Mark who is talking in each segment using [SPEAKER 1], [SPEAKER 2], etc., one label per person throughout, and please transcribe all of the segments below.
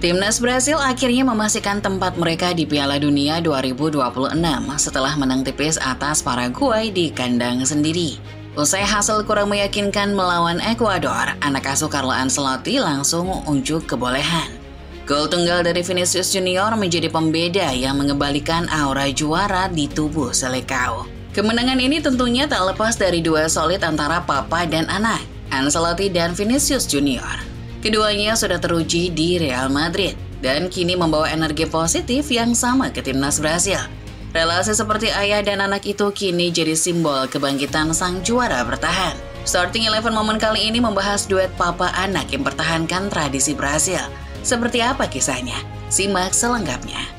[SPEAKER 1] Timnas Brasil akhirnya memastikan tempat mereka di Piala Dunia 2026 setelah menang tipis atas Paraguay di kandang sendiri. Usai hasil kurang meyakinkan melawan Ekuador, anak asuh Carlo Ancelotti langsung unjuk kebolehan. Gol tunggal dari Vinicius Junior menjadi pembeda yang mengembalikan aura juara di tubuh Selecao. Kemenangan ini tentunya tak lepas dari duel solid antara papa dan anak, Ancelotti dan Vinicius Junior. Keduanya sudah teruji di Real Madrid dan kini membawa energi positif yang sama ke timnas Brasil. Relasi seperti ayah dan anak itu kini jadi simbol kebangkitan sang juara bertahan. Starting Eleven momen kali ini membahas duet papa anak yang pertahankan tradisi Brasil. Seperti apa kisahnya? Simak selengkapnya.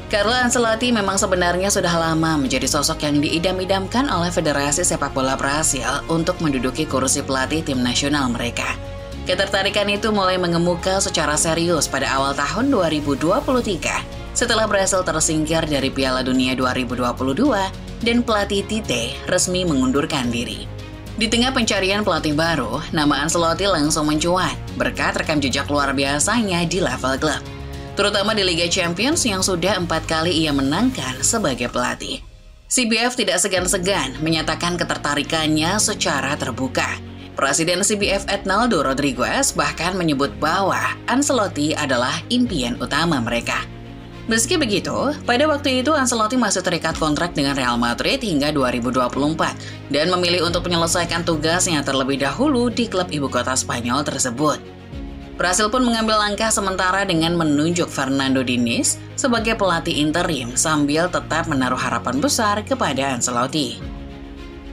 [SPEAKER 1] Carlo Ancelotti memang sebenarnya sudah lama menjadi sosok yang diidam-idamkan oleh Federasi Sepak Bola Brasil untuk menduduki kursi pelatih tim nasional mereka. Ketertarikan itu mulai mengemuka secara serius pada awal tahun 2023 setelah Brasil tersingkir dari Piala Dunia 2022 dan pelatih Tite resmi mengundurkan diri. Di tengah pencarian pelatih baru, nama Ancelotti langsung mencuat berkat rekam jejak luar biasanya di level klub, terutama di Liga Champions yang sudah 4 kali ia menangkan sebagai pelatih. CBF tidak segan-segan menyatakan ketertarikannya secara terbuka. Presiden CBF Ednaldo Rodriguez bahkan menyebut bahwa Ancelotti adalah impian utama mereka. Meski begitu, pada waktu itu Ancelotti masih terikat kontrak dengan Real Madrid hingga 2024 dan memilih untuk menyelesaikan tugasnya terlebih dahulu di klub ibu kota Spanyol tersebut. Brasil pun mengambil langkah sementara dengan menunjuk Fernando Diniz sebagai pelatih interim sambil tetap menaruh harapan besar kepada Ancelotti.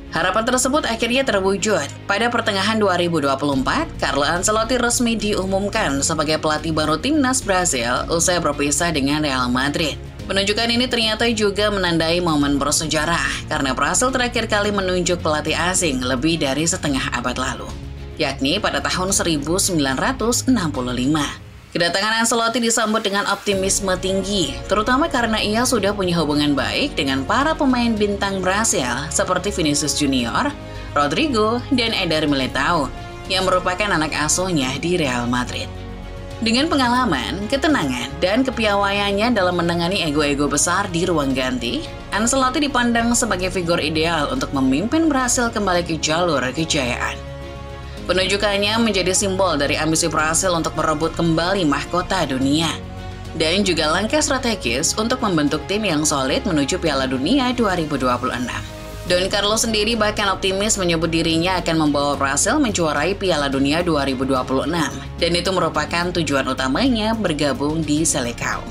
[SPEAKER 1] Harapan tersebut akhirnya terwujud. Pada pertengahan 2024, Carlo Ancelotti resmi diumumkan sebagai pelatih baru timnas Brasil usai berpisah dengan Real Madrid. Penunjukan ini ternyata juga menandai momen bersejarah karena Brasil terakhir kali menunjuk pelatih asing lebih dari setengah abad lalu, yakni pada tahun 1965. Kedatangan Ancelotti disambut dengan optimisme tinggi, terutama karena ia sudah punya hubungan baik dengan para pemain bintang Brasil seperti Vinicius Junior, Rodrigo, dan Eder Militao, yang merupakan anak asuhnya di Real Madrid. Dengan pengalaman, ketenangan, dan kepiawaiannya dalam menangani ego-ego besar di ruang ganti, Ancelotti dipandang sebagai figur ideal untuk memimpin Brasil kembali ke jalur kejayaan. Penunjukannya menjadi simbol dari ambisi Brasil untuk merebut kembali mahkota dunia dan juga langkah strategis untuk membentuk tim yang solid menuju Piala Dunia 2026. Don Carlo sendiri bahkan optimis menyebut dirinya akan membawa Brasil menjuarai Piala Dunia 2026 dan itu merupakan tujuan utamanya bergabung di Selecao.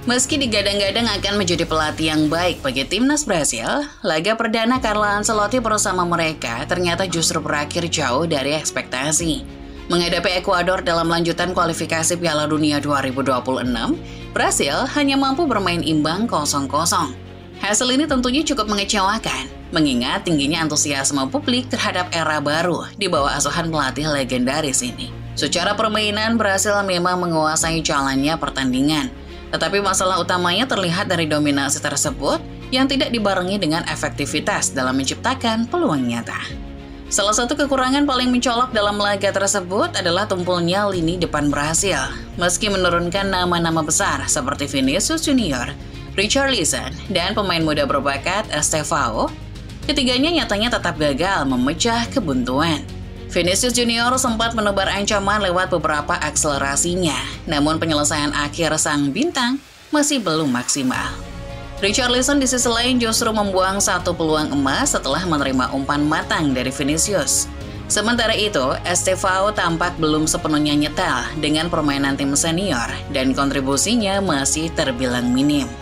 [SPEAKER 1] Meski digadang-gadang akan menjadi pelatih yang baik bagi timnas Brasil, laga perdana Carlo Ancelotti bersama mereka ternyata justru berakhir jauh dari ekspektasi. Menghadapi Ekuador dalam lanjutan kualifikasi Piala Dunia 2026, Brasil hanya mampu bermain imbang 0-0. Hasil ini tentunya cukup mengecewakan, mengingat tingginya antusiasme publik terhadap era baru di bawah asuhan pelatih legendaris ini. Secara permainan, Brasil memang menguasai jalannya pertandingan, tetapi masalah utamanya terlihat dari dominasi tersebut yang tidak dibarengi dengan efektivitas dalam menciptakan peluang nyata. Salah satu kekurangan paling mencolok dalam laga tersebut adalah tumpulnya lini depan Brasil. Meski menurunkan nama-nama besar seperti Vinicius Junior, Richarlison, dan pemain muda berbakat Estevao, ketiganya nyatanya tetap gagal memecah kebuntuan. Vinicius Junior sempat menebar ancaman lewat beberapa akselerasinya, namun penyelesaian akhir sang bintang masih belum maksimal. Richarlison di sisi lain justru membuang satu peluang emas setelah menerima umpan matang dari Vinicius. Sementara itu, Estevao tampak belum sepenuhnya nyetel dengan permainan tim senior dan kontribusinya masih terbilang minim.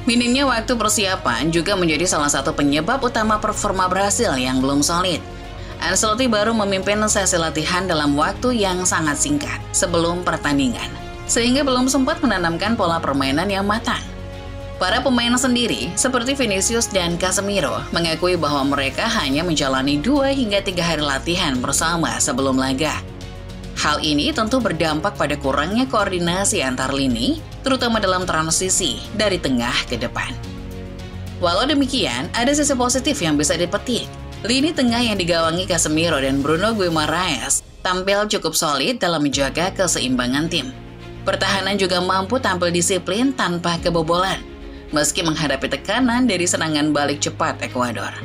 [SPEAKER 1] Minimnya waktu persiapan juga menjadi salah satu penyebab utama performa Brasil yang belum solid. Ancelotti baru memimpin sesi latihan dalam waktu yang sangat singkat sebelum pertandingan, sehingga belum sempat menanamkan pola permainan yang matang. Para pemain sendiri, seperti Vinicius dan Casemiro, mengakui bahwa mereka hanya menjalani 2 hingga 3 hari latihan bersama sebelum laga. Hal ini tentu berdampak pada kurangnya koordinasi antar lini, terutama dalam transisi dari tengah ke depan. Walau demikian, ada sisi positif yang bisa dipetik. Lini tengah yang digawangi Casemiro dan Bruno Guimaraes tampil cukup solid dalam menjaga keseimbangan tim. Pertahanan juga mampu tampil disiplin tanpa kebobolan, meski menghadapi tekanan dari serangan balik cepat Ekuador.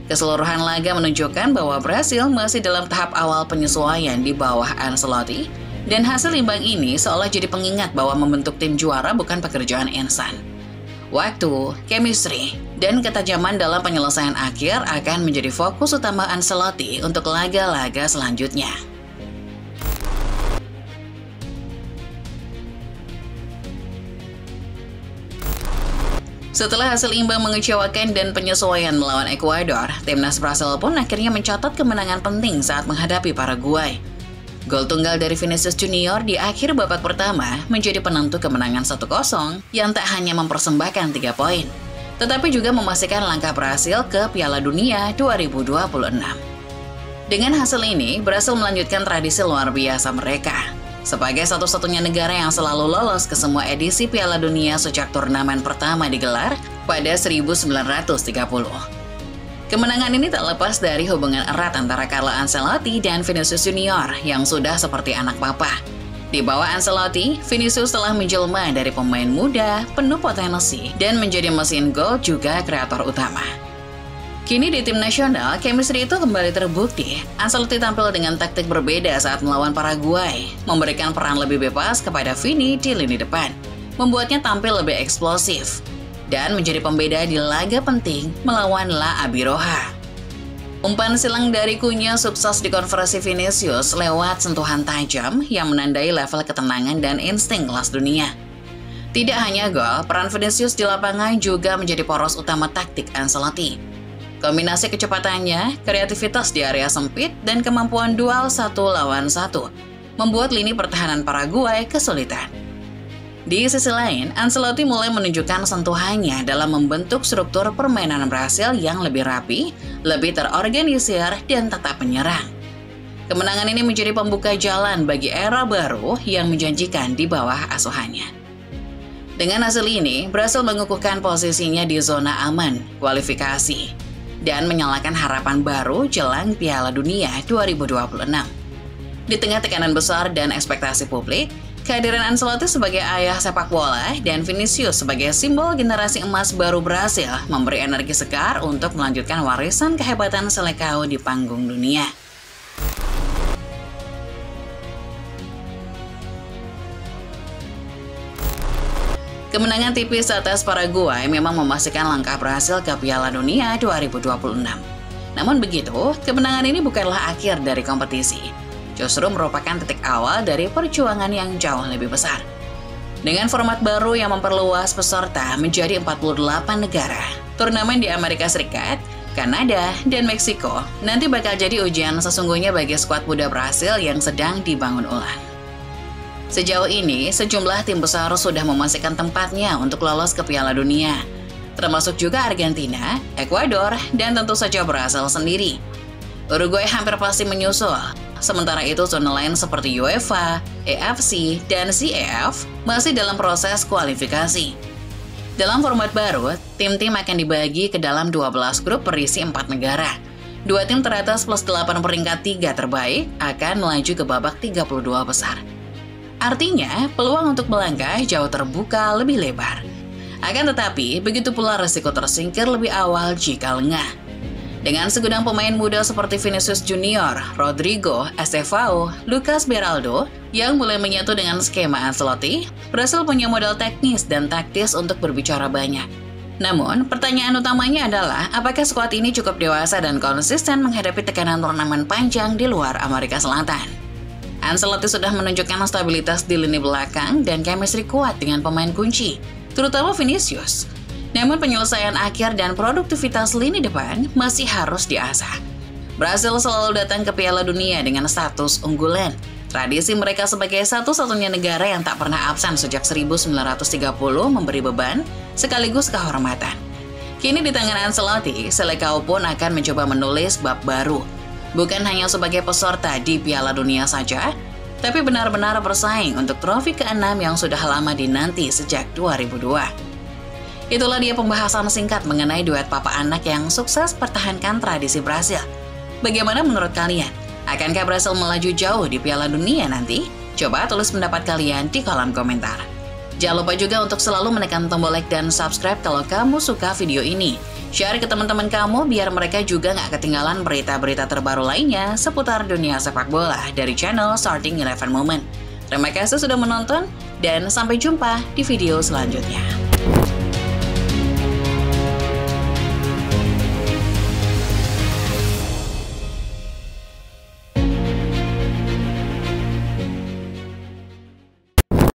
[SPEAKER 1] Keseluruhan laga menunjukkan bahwa Brasil masih dalam tahap awal penyesuaian di bawah Ancelotti, dan hasil imbang ini seolah jadi pengingat bahwa membentuk tim juara bukan pekerjaan instan. Waktu, chemistry, dan ketajaman dalam penyelesaian akhir akan menjadi fokus utama Ancelotti untuk laga-laga selanjutnya. Setelah hasil imbang mengecewakan dan penyesuaian melawan Ekuador, timnas Brasil pun akhirnya mencatat kemenangan penting saat menghadapi Paraguay. Gol tunggal dari Vinicius Junior di akhir babak pertama menjadi penentu kemenangan 1-0 yang tak hanya mempersembahkan 3 poin, tetapi juga memastikan langkah Brasil ke Piala Dunia 2026. Dengan hasil ini, Brasil melanjutkan tradisi luar biasa mereka. Sebagai satu-satunya negara yang selalu lolos ke semua edisi Piala Dunia sejak turnamen pertama digelar pada 1930. Kemenangan ini tak lepas dari hubungan erat antara Carlo Ancelotti dan Vinicius Junior yang sudah seperti anak papa. Di bawah Ancelotti, Vinicius telah menjelma dari pemain muda, penuh potensi, dan menjadi mesin gol juga kreator utama. Kini di tim nasional, chemistry itu kembali terbukti. Ancelotti tampil dengan taktik berbeda saat melawan Paraguay, memberikan peran lebih bebas kepada Vini di lini depan, membuatnya tampil lebih eksplosif, dan menjadi pembeda di laga penting melawan La Abiroha. Umpan silang dari Cunha sukses dikonversi Vinicius lewat sentuhan tajam yang menandai level ketenangan dan insting kelas dunia. Tidak hanya gol, peran Vinicius di lapangan juga menjadi poros utama taktik Ancelotti. Kombinasi kecepatannya, kreativitas di area sempit, dan kemampuan duel 1 lawan 1 membuat lini pertahanan Paraguay kesulitan. Di sisi lain, Ancelotti mulai menunjukkan sentuhannya dalam membentuk struktur permainan Brasil yang lebih rapi, lebih terorganisir, dan tetap menyerang. Kemenangan ini menjadi pembuka jalan bagi era baru yang menjanjikan di bawah asuhannya. Dengan hasil ini, Brasil mengukuhkan posisinya di zona aman, kualifikasi, dan menyalakan harapan baru jelang Piala Dunia 2026. Di tengah tekanan besar dan ekspektasi publik, kehadiran Ancelotti sebagai ayah sepak bola dan Vinicius sebagai simbol generasi emas baru Brasil memberi energi segar untuk melanjutkan warisan kehebatan Selecao di panggung dunia. Kemenangan tipis atas Paraguay memang memastikan langkah Brasil ke Piala Dunia 2026. Namun begitu, kemenangan ini bukanlah akhir dari kompetisi. Justru merupakan titik awal dari perjuangan yang jauh lebih besar. Dengan format baru yang memperluas peserta menjadi 48 negara, turnamen di Amerika Serikat, Kanada, dan Meksiko nanti bakal jadi ujian sesungguhnya bagi skuad muda Brasil yang sedang dibangun ulang. Sejauh ini, sejumlah tim besar sudah memastikan tempatnya untuk lolos ke Piala Dunia, termasuk juga Argentina, Ekuador, dan tentu saja Brasil sendiri. Uruguay hampir pasti menyusul, sementara itu zona lain seperti UEFA, AFC, dan CAF masih dalam proses kualifikasi. Dalam format baru, tim-tim akan dibagi ke dalam 12 grup berisi 4 negara. 2 tim teratas plus 8 peringkat 3 terbaik akan melaju ke babak 32 besar. Artinya, peluang untuk melangkah jauh terbuka lebih lebar. Akan tetapi, begitu pula resiko tersingkir lebih awal jika lengah. Dengan segudang pemain muda seperti Vinicius Junior, Rodrigo, Estevao, Lucas Beraldo yang mulai menyatu dengan skema Ancelotti, Brasil punya modal teknis dan taktis untuk berbicara banyak. Namun, pertanyaan utamanya adalah apakah skuad ini cukup dewasa dan konsisten menghadapi tekanan turnamen panjang di luar Amerika Selatan. Ancelotti sudah menunjukkan stabilitas di lini belakang dan chemistry kuat dengan pemain kunci, terutama Vinicius. Namun penyelesaian akhir dan produktivitas lini depan masih harus diasah. Brasil selalu datang ke Piala Dunia dengan status unggulan. Tradisi mereka sebagai satu-satunya negara yang tak pernah absen sejak 1930 memberi beban sekaligus kehormatan. Kini di tangan Ancelotti, Selecao pun akan mencoba menulis bab baru. Bukan hanya sebagai peserta di Piala Dunia saja, tapi benar-benar bersaing untuk trofi ke-6 yang sudah lama dinanti sejak 2002. Itulah dia pembahasan singkat mengenai duet papa anak yang sukses pertahankan tradisi Brasil. Bagaimana menurut kalian? Akankah Brasil melaju jauh di Piala Dunia nanti? Coba tulis pendapat kalian di kolom komentar. Jangan lupa juga untuk selalu menekan tombol like dan subscribe kalau kamu suka video ini. Share ke teman-teman kamu biar mereka juga nggak ketinggalan berita-berita terbaru lainnya seputar dunia sepak bola dari channel Starting 11 Moment. Terima kasih sudah menonton dan sampai jumpa di video selanjutnya.